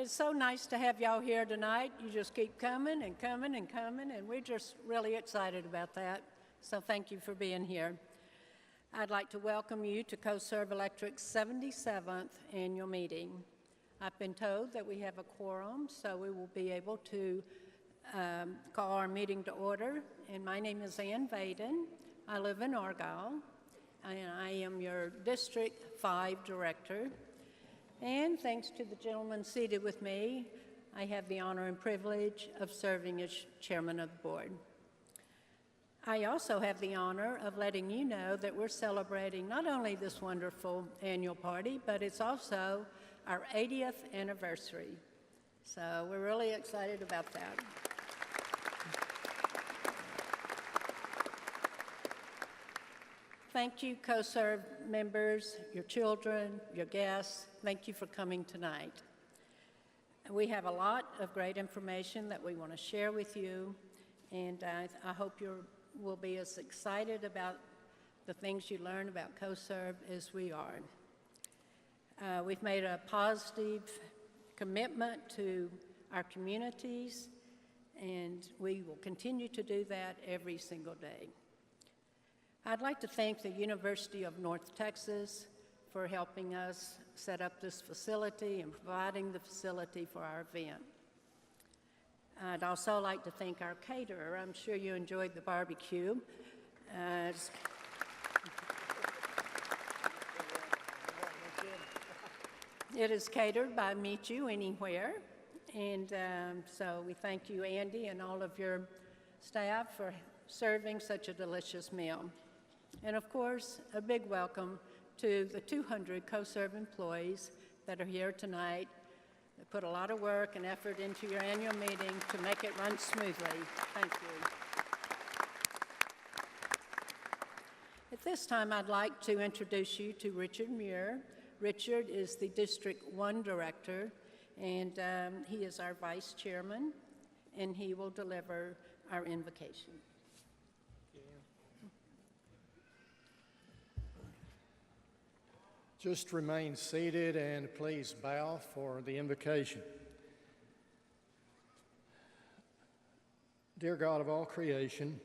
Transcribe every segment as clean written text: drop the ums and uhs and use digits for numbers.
It's so nice to have y'all here tonight. You just keep coming and coming and coming, and we're just really excited about that. So thank you for being here. I'd like to welcome you to CoServ Electric's 77th annual meeting. I've been told that we have a quorum, so we will be able to call our meeting to order. And my name is Ann Vaden. I live in Argyle, and I am your District 5 Director. And thanks to the gentleman seated with me, I have the honor and privilege of serving as Chairman of the Board. I also have the honor of letting you know that we're celebrating not only this wonderful annual party, but it's also our 80th anniversary. So we're really excited about that. Thank you, CoServ members, your children, your guests. Thank you for coming tonight. We have a lot of great information that we want to share with you, and I hope you will be as excited about the things you learn about CoServ as we are. We've made a positive commitment to our communities, and we will continue to do that every single day. I'd like to thank the University of North Texas for helping us set up this facility and providing the facility for our event. I'd also like to thank our caterer. I'm sure you enjoyed the barbecue. It is catered by Meet You Anywhere, and so we thank you, Andy, and all of your staff for serving such a delicious meal. And of course, a big welcome to the 200 CoServ employees that are here tonight. They put a lot of work and effort into your annual meeting to make it run smoothly. Thank you. At this time, I'd like to introduce you to Richard Muir. Richard is the District 1 Director, and he is our Vice Chairman, and he will deliver our invocation. Just remain seated and please bow for the invocation. Dear God of all creation,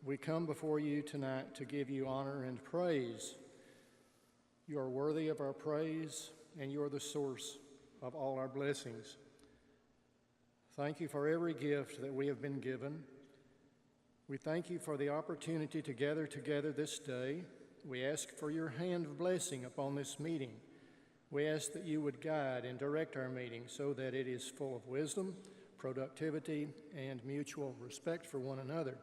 we come before you tonight to give you honor and praise. You are worthy of our praise, and you are the source of all our blessings. Thank you for every gift that we have been given. We thank you for the opportunity to gather together this day. We ask for your hand of blessing upon this meeting. We ask that you would guide and direct our meeting so that it is full of wisdom, productivity, and mutual respect for one another.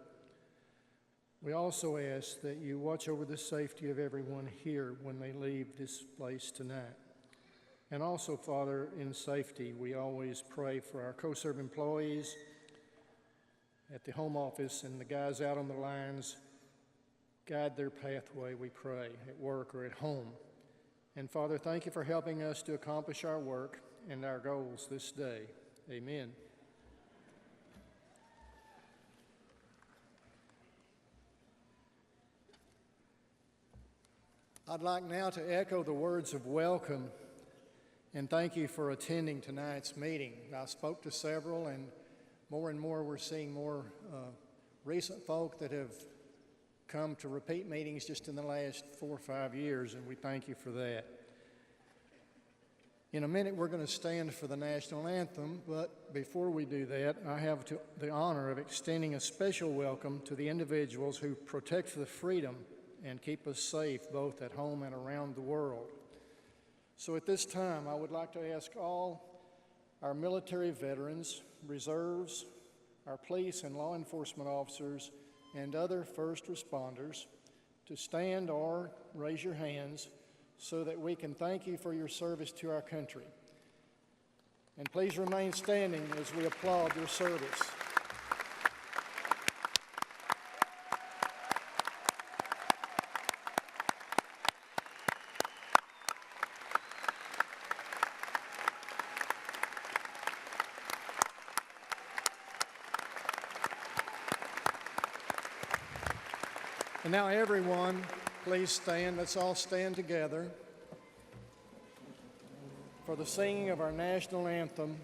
We also ask that you watch over the safety of everyone here when they leave this place tonight. And also, Father, in safety, we always pray for our CoServ employees at the home office and the guys out on the lines. Guide their pathway, we pray, at work or at home. And Father, thank you for helping us to accomplish our work and our goals this day. Amen. I'd like now to echo the words of welcome and thank you for attending tonight's meeting. I spoke to several, and more we're seeing more recent folk that have come to repeat meetings just in the last 4 or 5 years, and we thank you for that. In a minute, we're going to stand for the national anthem, but before we do that, I have the honor of extending a special welcome to the individuals who protect the freedom and keep us safe both at home and around the world. So at this time, I would like to ask all our military veterans, reserves, our police and law enforcement officers, and other first responders to stand or raise your hands so that we can thank you for your service to our country. And please remain standing as we applaud your service. And now everyone, please stand. Let's all stand together for the singing of our national anthem.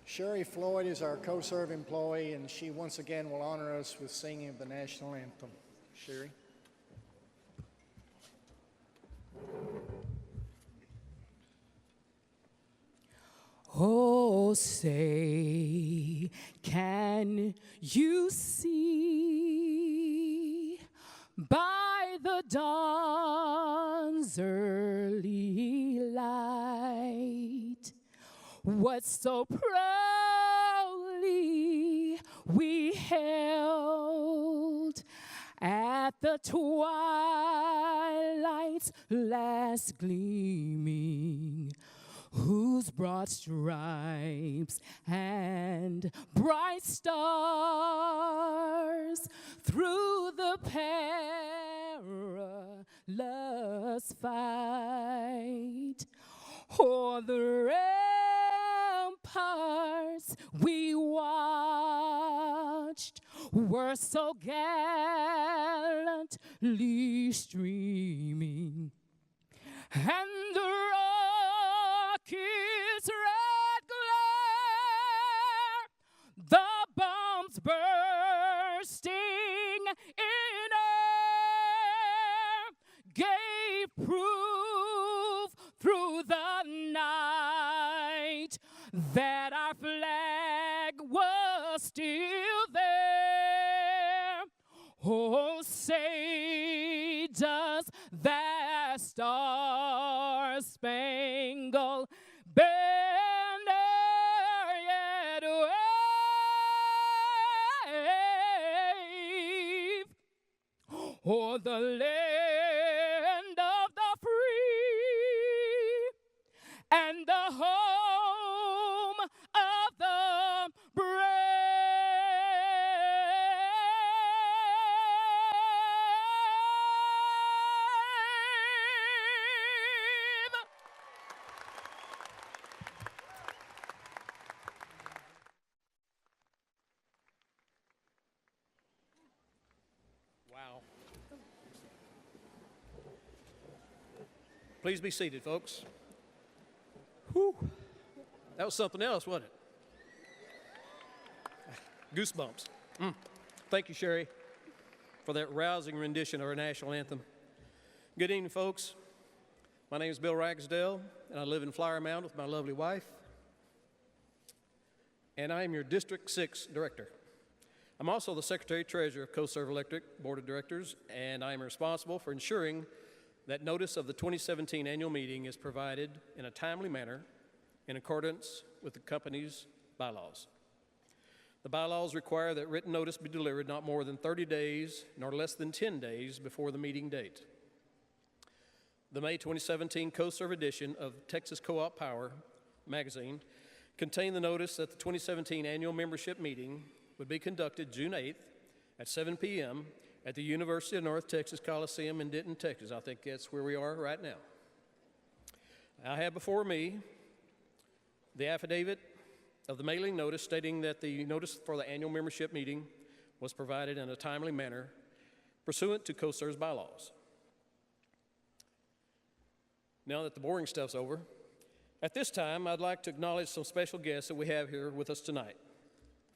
Sherry Floyd is our CoServ employee, and she once again will honor us with singing of the national anthem. Sherry. Oh, say, can you see by the dawn's early light what so proudly we held at the twilight's last gleaming, whose broad stripes and bright stars through the perilous fight o'er the ramparts we watched were so gallantly streaming, and the rocket's red glare, the bombs bursting in air, gave proof through the night that our flag was still there. Oh, say, does that star-spangled banner yet wave o'er the land of the free and the home of the brave? Wow. Please be seated, folks. Whew. That was something else, wasn't it? Goosebumps. Thank you, Sherry, for that rousing rendition of our national anthem. Good evening, folks. My name is Bill Ragsdale, and I live in Flower Mound with my lovely wife. And I am your District 6 Director. I'm also the Secretary-Treasurer of CoServ Electric Board of Directors, and I am responsible for ensuring that notice of the 2017 annual meeting is provided in a timely manner in accordance with the company's bylaws. The bylaws require that written notice be delivered not more than 30 days nor less than 10 days before the meeting date. The May 2017 CoServ edition of Texas Co-op Power magazine contained the notice that the 2017 annual membership meeting would be conducted June 8th at 7 p.m. at the University of North Texas Coliseum in Denton, Texas. I think that's where we are right now. I have before me the affidavit of the mailing notice stating that the notice for the annual membership meeting was provided in a timely manner pursuant to CoServ's bylaws. Now that the boring stuff's over, at this time I'd like to acknowledge some special guests that we have here with us tonight.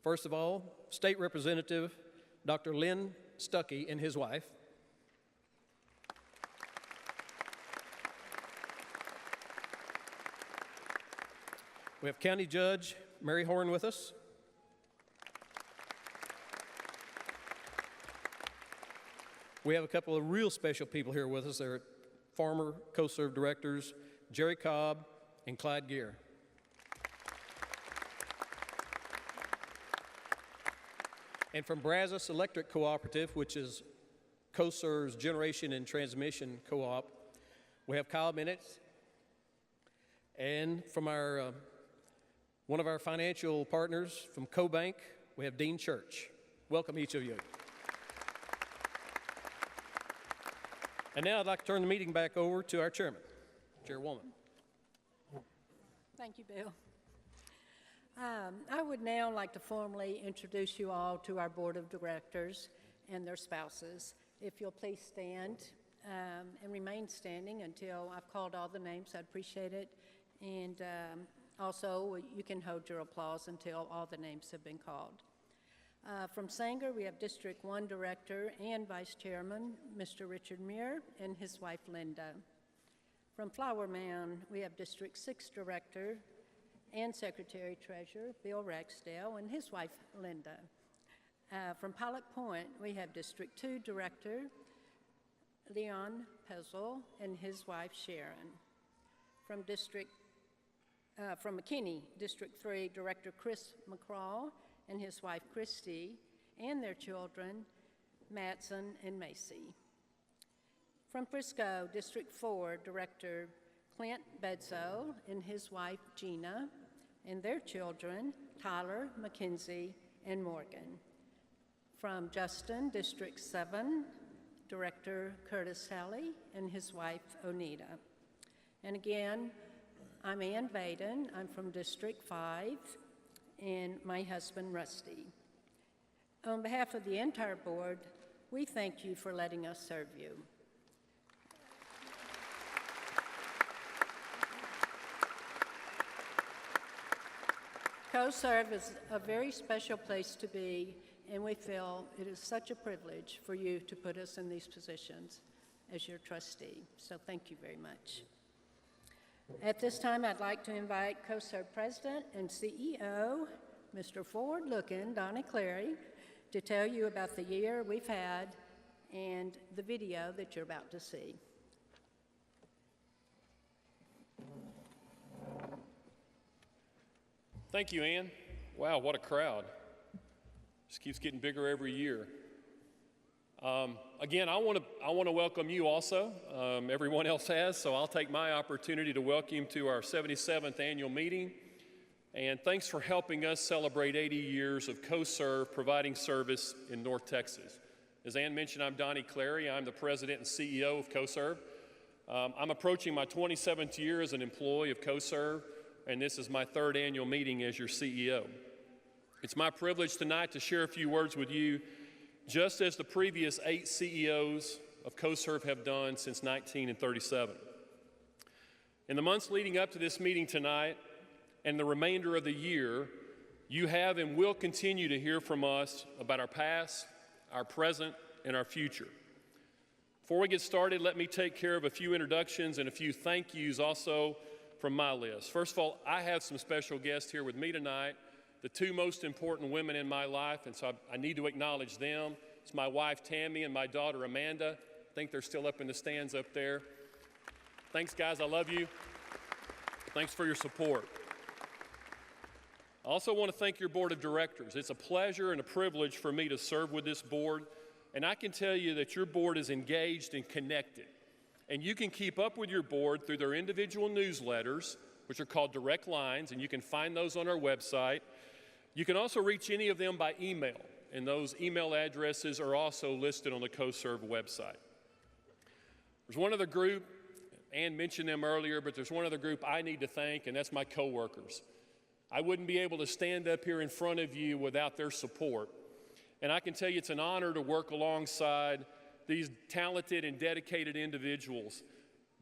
First of all, State Representative Dr. Lynn Stuckey and his wife. We have County Judge Mary Horn with us. We have a couple of real special people here with us. They're former CoServ directors, Jerry Cobb and Clyde Gear. And from Brazos Electric Cooperative, which is CoServ's generation and transmission co-op, we have Kyle Bennett. And from our one of our financial partners from CoBank, we have Dean Church. Welcome each of you. And now I'd like to turn the meeting back over to our chairman, Chairwoman. Thank you, Bill. I would now like to formally introduce you all to our board of directors and their spouses. If you'll please stand and remain standing until I've called all the names, I'd appreciate it. And also, you can hold your applause until all the names have been called. From Sanger, we have District 1 Director and Vice Chairman, Mr. Richard Muir, and his wife, Linda. From Flower Mound, we have District 6 Director and Secretary Treasurer, Bill Ragsdale, and his wife, Linda. From Pilot Point, we have District 2 Director, Leon Pezel, and his wife, Sharon. From McKinney, District 3 Director Chris McCraw and his wife, Christy, and their children, Matson and Macy. From Frisco, District 4 Director Clint Bedsoe and his wife, Gina, and their children, Tyler, Mackenzie, and Morgan. From Justin, District 7 Director Curtis Halley and his wife, Onita. And again, I'm Ann Vaden. I'm from District 5, and my husband, Rusty. On behalf of the entire board, we thank you for letting us serve you. CoServ is a very special place to be, and we feel it is such a privilege for you to put us in these positions as your trustee. So thank you very much. At this time, I'd like to invite CoServ President and CEO, Mr. Forward-looking Donnie Clary, to tell you about the year we've had and the video that you're about to see. Thank you, Ann. Wow, what a crowd. Just keeps getting bigger every year. Again, I want to welcome you also. Everyone else has, so I'll take my opportunity to welcome you to our 77th annual meeting. And thanks for helping us celebrate 80 years of CoServ providing service in North Texas. As Ann mentioned, I'm Donnie Clary. I'm the president and CEO of CoServ. I'm approaching my 27th year as an employee of CoServ, and this is my third annual meeting as your CEO. It's my privilege tonight to share a few words with you, just as the previous 8 CEOs of CoServ have done since 1937. In the months leading up to this meeting tonight and the remainder of the year, you have and will continue to hear from us about our past, our present, and our future. Before we get started, let me take care of a few introductions and a few thank yous also from my list. First of all, I have some special guests here with me tonight, the 2 most important women in my life, and so I need to acknowledge them. It's my wife, Tammy, and my daughter, Amanda. I think they're still up in the stands up there. Thanks, guys. I love you. Thanks for your support. I also want to thank your board of directors. It's a pleasure and a privilege for me to serve with this board, and I can tell you that your board is engaged and connected. And you can keep up with your board through their individual newsletters, which are called direct lines, and you can find those on our website. You can also reach any of them by email, and those email addresses are also listed on the CoServ website. There's one other group, Ann mentioned them earlier, but there's one other group I need to thank, and that's my coworkers. I wouldn't be able to stand up here in front of you without their support. And I can tell you it's an honor to work alongside these talented and dedicated individuals.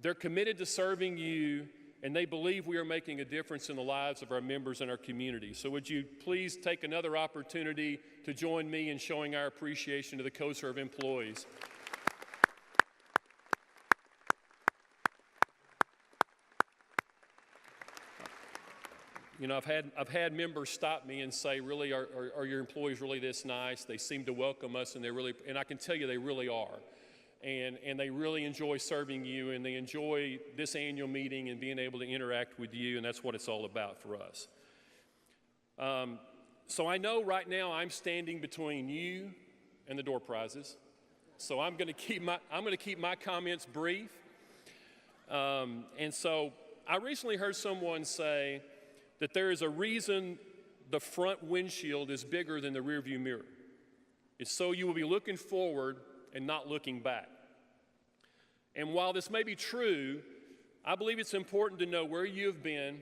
They're committed to serving you, and they believe we are making a difference in the lives of our members and our community. So would you please take another opportunity to join me in showing our appreciation to the CoServ employees. You know, I've had members stop me and say, really, are your employees really this nice? They seem to welcome us, and I can tell you they really are. And they really enjoy serving you, and they enjoy this annual meeting and being able to interact with you, and that's what it's all about for us. So I know right now I'm standing between you and the door prizes. So I'm going to keep my comments brief. And so I recently heard someone say that there is a reason the front windshield is bigger than the rearview mirror. It's so you will be looking forward and not looking back. And while this may be true, I believe it's important to know where you have been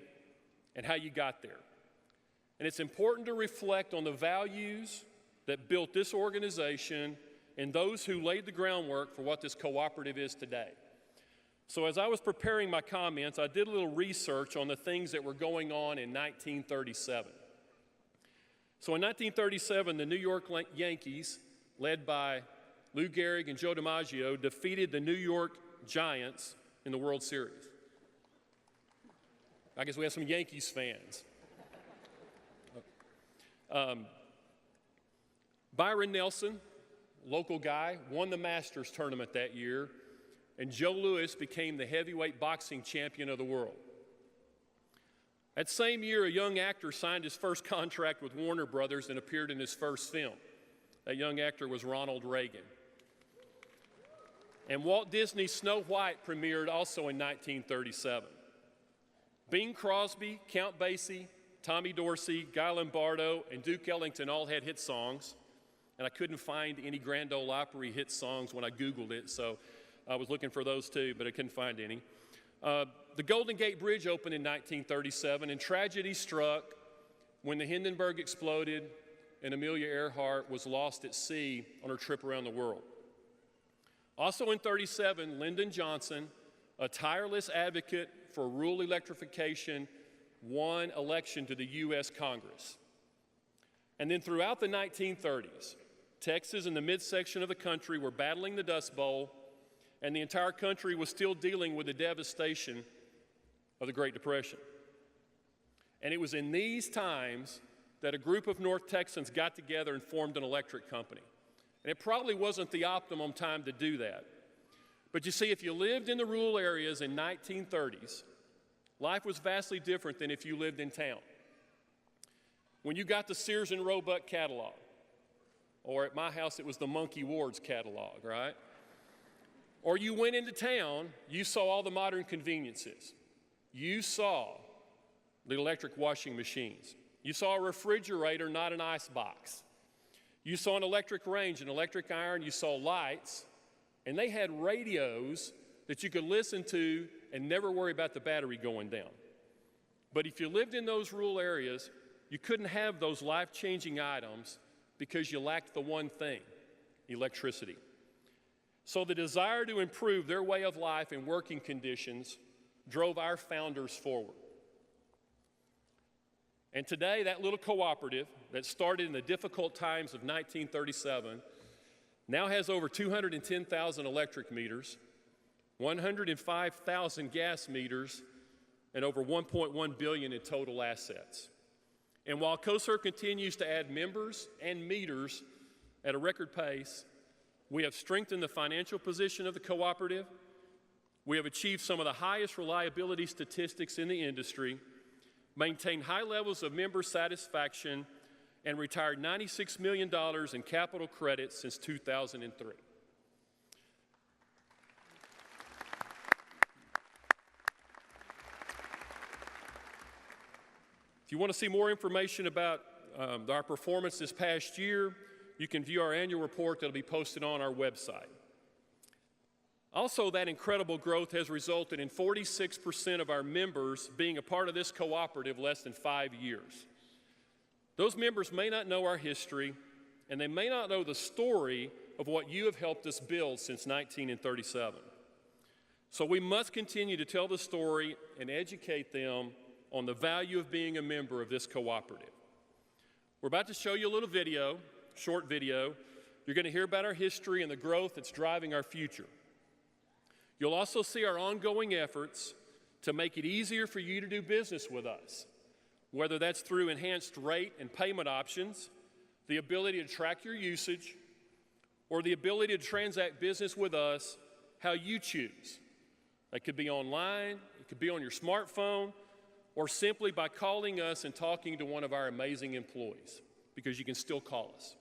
and how you got there. And it's important to reflect on the values that built this organization and those who laid the groundwork for what this cooperative is today. So as I was preparing my comments, I did a little research on the things that were going on in 1937. So in 1937, the New York Yankees, led by Lou Gehrig and Joe DiMaggio, defeated the New York Giants in the World Series. I guess we have some Yankees fans. Byron Nelson, local guy, won the Masters tournament that year, and Joe Louis became the heavyweight boxing champion of the world. That same year, a young actor signed his first contract with Warner Brothers and appeared in his first film. That young actor was Ronald Reagan. And Walt Disney's Snow White premiered also in 1937. Bing Crosby, Count Basie, Tommy Dorsey, Guy Lombardo, and Duke Ellington all had hit songs, and I couldn't find any Grand Ole Opry hit songs when I Googled it, so I was looking for those too, but I couldn't find any. The Golden Gate Bridge opened in 1937, and tragedy struck when the Hindenburg exploded and Amelia Earhart was lost at sea on her trip around the world. Also in 37, Lyndon Johnson, a tireless advocate for rural electrification, won election to the U.S. Congress. And then throughout the 1930s, Texas and the midsection of the country were battling the Dust Bowl, and the entire country was still dealing with the devastation of the Great Depression. And it was in these times that a group of North Texans got together and formed an electric company. And it probably wasn't the optimum time to do that. But you see, if you lived in the rural areas in 1930s, life was vastly different than if you lived in town. When you got the Sears and Roebuck catalog, or at my house it was the Monkey Ward's catalog, right? Or you went into town, you saw all the modern conveniences. You saw the electric washing machines. You saw a refrigerator, not an ice box. You saw an electric range, an electric iron, you saw lights, and they had radios that you could listen to and never worry about the battery going down. But if you lived in those rural areas, you couldn't have those life-changing items because you lacked the one thing, electricity. So the desire to improve their way of life and working conditions drove our founders forward. And today, that little cooperative that started in the difficult times of 1937 now has over 210,000 electric meters, 105,000 gas meters, and over $1.1 billion in total assets. And while CoServ continues to add members and meters at a record pace, we have strengthened the financial position of the cooperative. We have achieved some of the highest reliability statistics in the industry, maintained high levels of member satisfaction, and retired $96 million in capital credits since 2003. If you want to see more information about our performance this past year, you can view our annual report that will be posted on our website. Also, that incredible growth has resulted in 46% of our members being a part of this cooperative less than 5 years. Those members may not know our history, and they may not know the story of what you have helped us build since 1937. So we must continue to tell the story and educate them on the value of being a member of this cooperative. We're about to show you a little video, short video. You're going to hear about our history and the growth that's driving our future. You'll also see our ongoing efforts to make it easier for you to do business with us, whether that's through enhanced rate and payment options, the ability to track your usage, or the ability to transact business with us how you choose. That could be online, it could be on your smartphone, or simply by calling us and talking to one of our amazing employees, because you can still call us.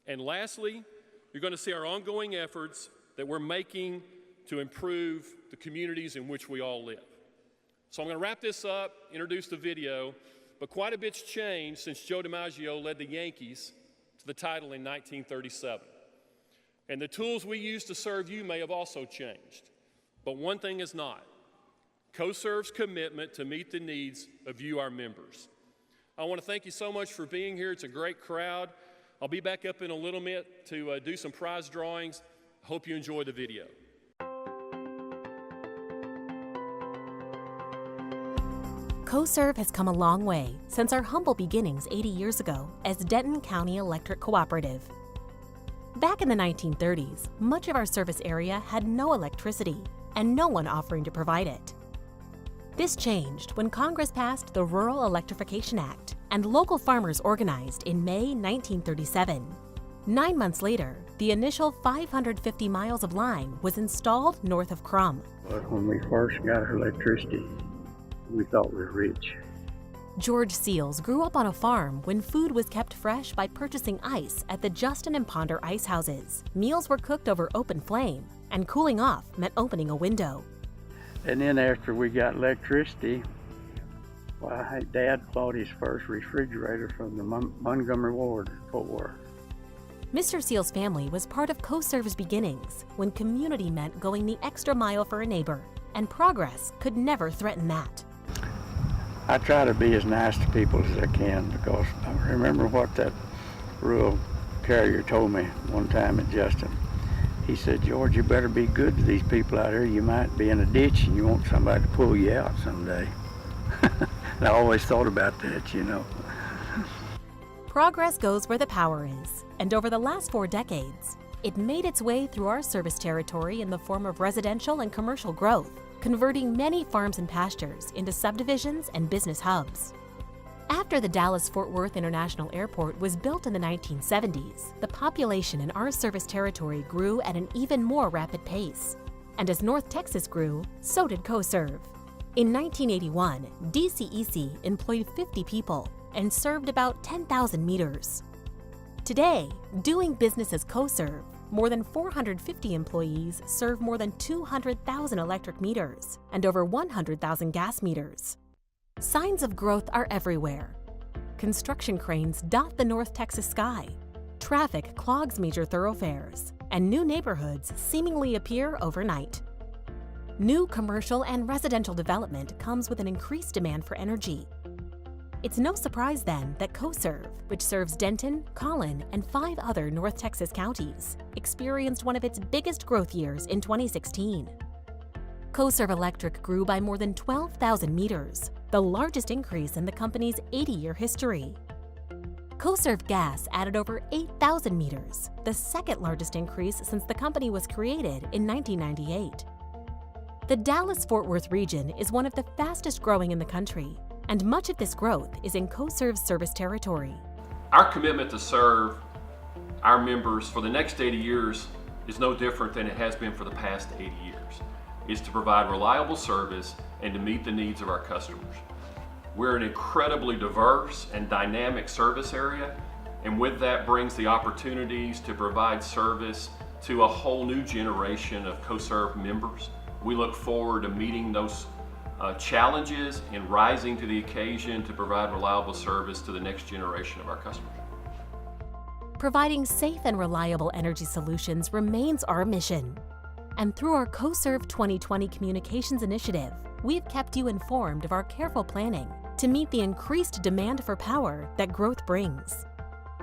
And lastly, you're going to see our ongoing efforts that we're making to improve the communities in which we all live. So I'm going to wrap this up, introduce the video, but quite a bit's changed since Joe DiMaggio led the Yankees to the title in 1937. And the tools we use to serve you may have also changed. But one thing is not: CoServ's commitment to meet the needs of you, our members. I want to thank you so much for being here. It's a great crowd. I'll be back up in a little bit to do some prize drawings. I hope you enjoy the video. CoServ has come a long way since our humble beginnings 80 years ago as Denton County Electric Cooperative. Back in the 1930s, much of our service area had no electricity and no one offering to provide it. This changed when Congress passed the Rural Electrification Act and local farmers organized in May 1937. 9 months later, the initial 550 miles of line was installed north of Crum. But when we first got our electricity, we thought we were rich. George Seals grew up on a farm when food was kept fresh by purchasing ice at the Justin and Ponder ice houses. Meals were cooked over open flame, and cooling off meant opening a window. And then after we got electricity, well, Dad bought his first refrigerator from the Montgomery Ward at Fort Worth. Mr. Seals' family was part of CoServ's beginnings when community meant going the extra mile for a neighbor, and progress could never threaten that. I try to be as nice to people as I can because I remember what that rural carrier told me one time at Justin. He said, "George, you better be good to these people out here. You might be in a ditch and you want somebody to pull you out someday." And I always thought about that, you know. Progress goes where the power is, and over the last 4 decades, it made its way through our service territory in the form of residential and commercial growth, converting many farms and pastures into subdivisions and business hubs. After the Dallas-Fort Worth International Airport was built in the 1970s, the population in our service territory grew at an even more rapid pace. And as North Texas grew, so did CoServ. In 1981, DCEC employed 50 people and served about 10,000 meters. Today, doing business as CoServ, more than 450 employees serve more than 200,000 electric meters and over 100,000 gas meters. Signs of growth are everywhere. Construction cranes dot the North Texas sky. Traffic clogs major thoroughfares, and new neighborhoods seemingly appear overnight. New commercial and residential development comes with an increased demand for energy. It's no surprise then that CoServ, which serves Denton, Collin, and 5 other North Texas counties, experienced one of its biggest growth years in 2016. CoServ Electric grew by more than 12,000 meters, the largest increase in the company's 80-year history. CoServ Gas added over 8,000 meters, the second largest increase since the company was created in 1998. The Dallas-Fort Worth region is one of the fastest growing in the country, and much of this growth is in CoServ's service territory. Our commitment to serve our members for the next 80 years is no different than it has been for the past 80 years. It's to provide reliable service and to meet the needs of our customers. We're an incredibly diverse and dynamic service area, and with that brings the opportunities to provide service to a whole new generation of CoServ members. We look forward to meeting those challenges and rising to the occasion to provide reliable service to the next generation of our customers. Providing safe and reliable energy solutions remains our mission. And through our CoServ 2020 Communications Initiative, we've kept you informed of our careful planning to meet the increased demand for power that growth brings.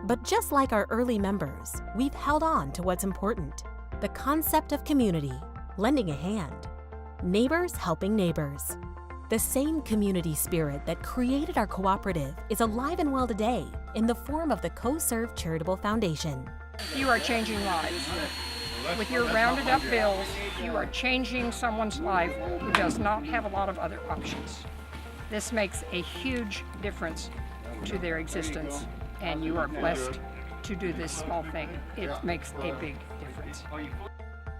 But just like our early members, we've held on to what's important: the concept of community, lending a hand, neighbors helping neighbors. The same community spirit that created our cooperative is alive and well today in the form of the CoServ Charitable Foundation. You are changing lives. With your rounded up bills, you are changing someone's life who does not have a lot of other options. This makes a huge difference to their existence, and you are blessed to do this small thing. It makes a big difference.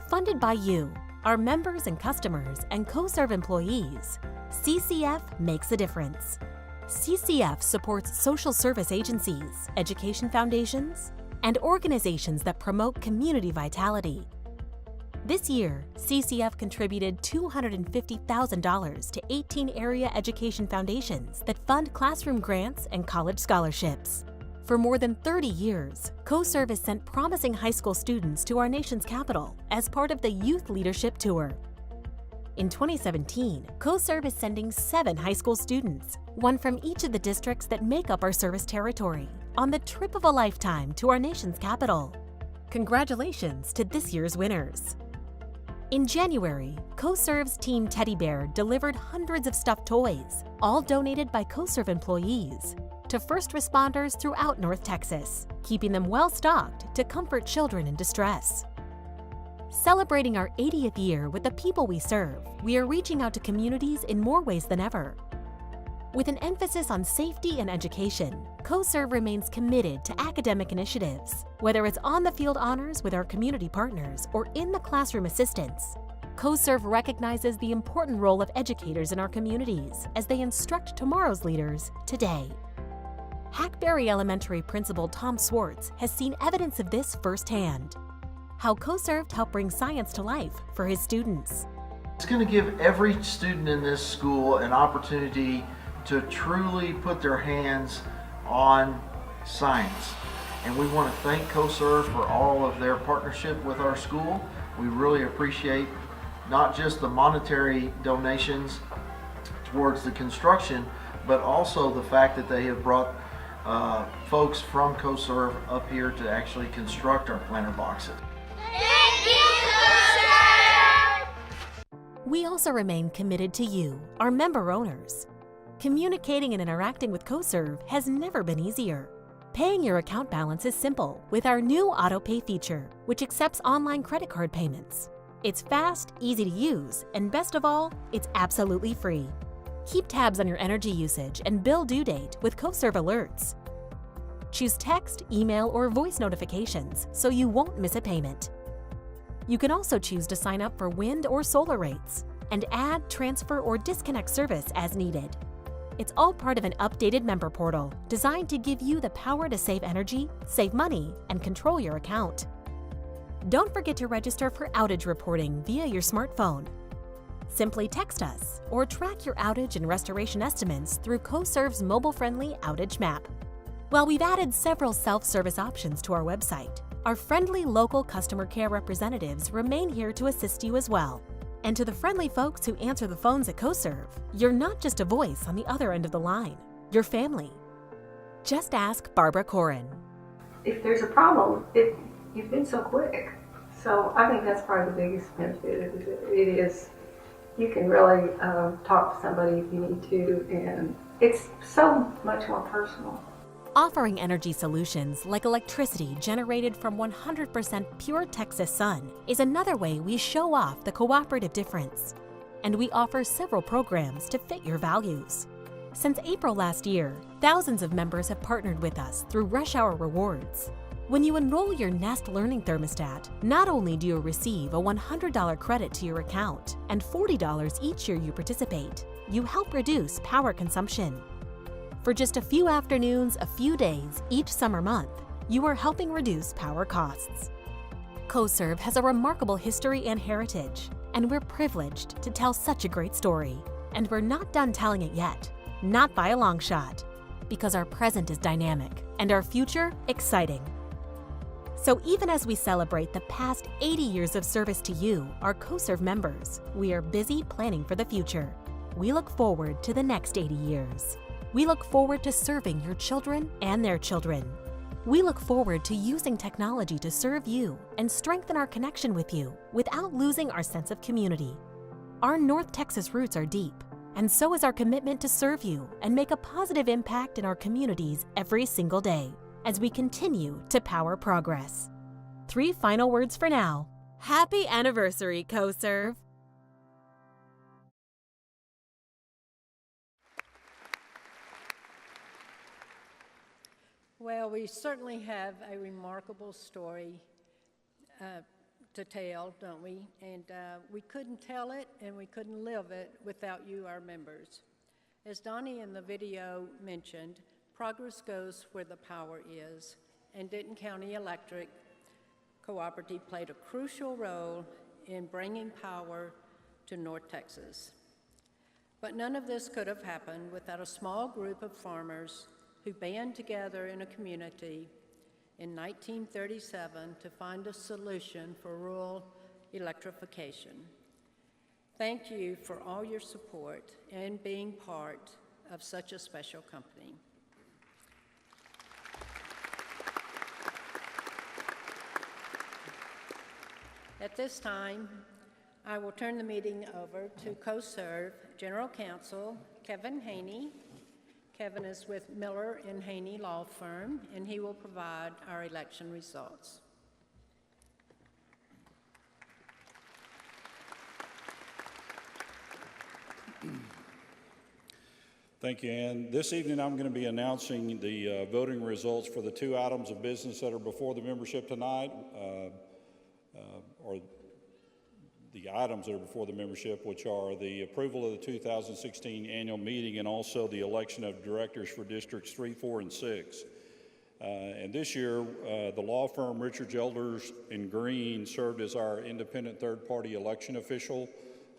Funded by you, our members and customers, and CoServ employees, CCF makes a difference. CCF supports social service agencies, education foundations, and organizations that promote community vitality. This year, CCF contributed $250,000 to 18 area education foundations that fund classroom grants and college scholarships. For more than 30 years, CoServ has sent promising high school students to our nation's capital as part of the Youth Leadership Tour. In 2017, CoServ is sending 7 high school students, one from each of the districts that make up our service territory, on the trip of a lifetime to our nation's capital. Congratulations to this year's winners. In January, CoServ's Team Teddy Bear delivered hundreds of stuffed toys, all donated by CoServ employees, to first responders throughout North Texas, keeping them well-stocked to comfort children in distress. Celebrating our 80th year with the people we serve, we are reaching out to communities in more ways than ever. With an emphasis on safety and education, CoServ remains committed to academic initiatives, whether it's on-the-field honors with our community partners or in the classroom assistance. CoServ recognizes the important role of educators in our communities as they instruct tomorrow's leaders today. Hackberry Elementary Principal Tom Swartz has seen evidence of this firsthand. How CoServ helped bring science to life for his students. It's going to give every student in this school an opportunity to truly put their hands on science. And we want to thank CoServ for all of their partnership with our school. We really appreciate not just the monetary donations towards the construction, but also the fact that they have brought folks from CoServ up here to actually construct our planter boxes. We also remain committed to you, our member owners. Communicating and interacting with CoServ has never been easier. Paying your account balance is simple with our new AutoPay feature, which accepts online credit card payments. It's fast, easy to use, and best of all, it's absolutely free. Keep tabs on your energy usage and bill due date with CoServ alerts. Choose text, email, or voice notifications so you won't miss a payment. You can also choose to sign up for wind or solar rates and add, transfer, or disconnect service as needed. It's all part of an updated member portal designed to give you the power to save energy, save money, and control your account. Don't forget to register for outage reporting via your smartphone. Simply text us or track your outage and restoration estimates through CoServ's mobile-friendly outage map. While we've added several self-service options to our website, our friendly local customer care representatives remain here to assist you as well. And to the friendly folks who answer the phones at CoServ, you're not just a voice on the other end of the line, you're family. Just ask Barbara Corin. If there's a problem, you've been so quick. So I think that's probably the biggest benefit. It is, you can really talk to somebody if you need to, and it's so much more personal. Offering energy solutions like electricity generated from 100% pure Texas sun is another way we show off the cooperative difference. And we offer several programs to fit your values. Since April last year, thousands of members have partnered with us through Rush Hour Rewards. When you enroll your Nest Learning Thermostat, not only do you receive a $100 credit to your account and $40 each year you participate, you help reduce power consumption. For just a few afternoons, a few days, each summer month, you are helping reduce power costs. CoServ has a remarkable history and heritage, and we're privileged to tell such a great story. And we're not done telling it yet, not by a long shot, because our present is dynamic and our future exciting. So even as we celebrate the past 80 years of service to you, our CoServ members, we are busy planning for the future. We look forward to the next 80 years. We look forward to serving your children and their children. We look forward to using technology to serve you and strengthen our connection with you without losing our sense of community. Our North Texas roots are deep, and so is our commitment to serve you and make a positive impact in our communities every single day as we continue to power progress. 3 final words for now. Happy anniversary, CoServ! Well, we certainly have a remarkable story to tell, don't we? And we couldn't tell it and we couldn't live it without you, our members. As Donnie in the video mentioned, progress goes where the power is, and Denton County Electric Cooperative played a crucial role in bringing power to North Texas. But none of this could have happened without a small group of farmers who band together in a community in 1937 to find a solution for rural electrification. Thank you for all your support and being part of such a special company. At this time, I will turn the meeting over to CoServ General Counsel Kevin Haney. Kevin is with Miller and Haney Law Firm, and he will provide our election results. Thank you, Ann. This evening I'm going to be announcing the voting results for the two items of business that are before the membership tonight, or the items that are before the membership, which are the approval of the 2016 annual meeting and also the election of directors for districts 3, 4, and 6. And this year, the law firm Richards, Elders and Green served as our independent third-party election official,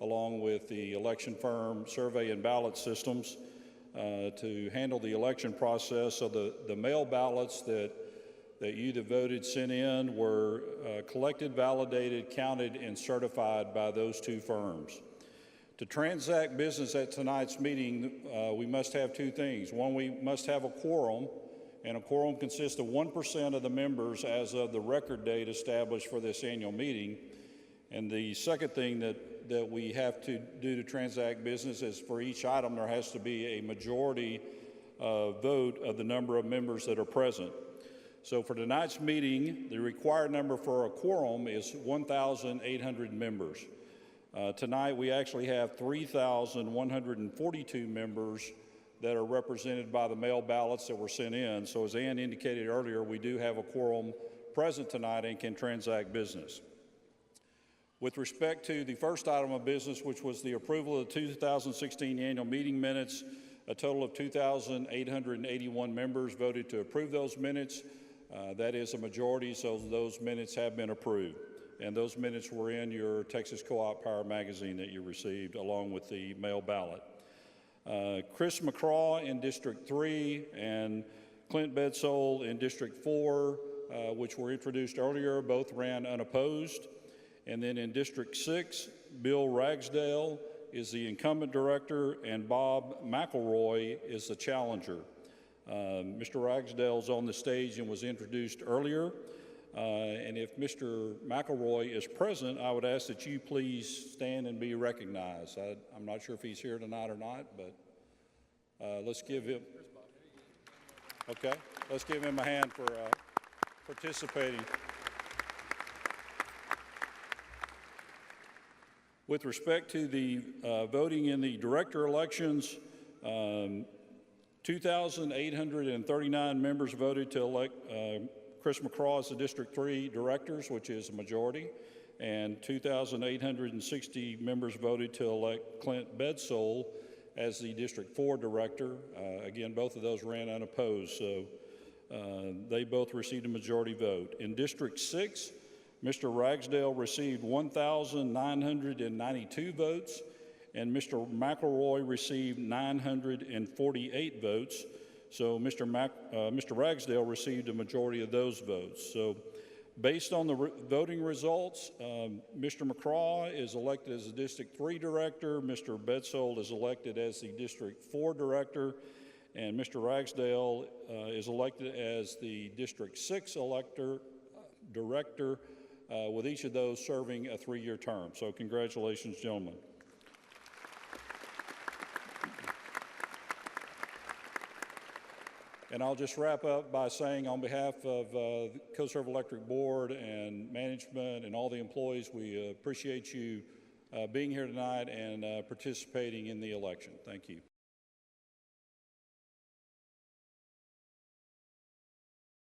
along with the election firm Survey and Ballot Systems, to handle the election process. So the mail ballots that you that voted sent in were collected, validated, counted, and certified by those two firms. To transact business at tonight's meeting, we must have two things. One, we must have a quorum, and a quorum consists of 1% of the members as of the record date established for this annual meeting. And the second thing that we have to do to transact business is for each item there has to be a majority vote of the number of members that are present. So for tonight's meeting, the required number for a quorum is 1,800 members. Tonight we actually have 3,142 members that are represented by the mail ballots that were sent in. So as Ann indicated earlier, we do have a quorum present tonight and can transact business. With respect to the first item of business, which was the approval of the 2016 annual meeting minutes, a total of 2,881 members voted to approve those minutes. That is a majority, so those minutes have been approved. And those minutes were in your Texas Co-op Power magazine that you received, along with the mail ballot. Chris McCraw in District 3 and Clint Bedsole in District 4, which were introduced earlier, both ran unopposed. And then in District 6, Bill Ragsdale is the incumbent director and Bob McElroy is the challenger. Mr. Ragsdale is on the stage and was introduced earlier. And if Mr. McElroy is present, I would ask that you please stand and be recognized. I'm not sure if he's here tonight or not, but let's give him, okay, let's give him a hand for participating. With respect to the voting in the director elections, 2,839 members voted to elect Chris McCraw as the District 3 directors, which is a majority, and 2,860 members voted to elect Clint Bedsole as the District 4 director. Again, both of those ran unopposed, so they both received a majority vote. In District 6, Mr. Ragsdale received 1,992 votes, and Mr. McElroy received 948 votes. So Mr. Ragsdale received a majority of those votes. So based on the voting results, Mr. McCraw is elected as the District 3 director, Mr. Bedsole is elected as the District 4 director, and Mr. Ragsdale is elected as the District 6 director, with each of those serving a 3-year term. So congratulations, gentlemen. And I'll just wrap up by saying on behalf of the CoServ Electric Board and management and all the employees, we appreciate you being here tonight and participating in the election. Thank you.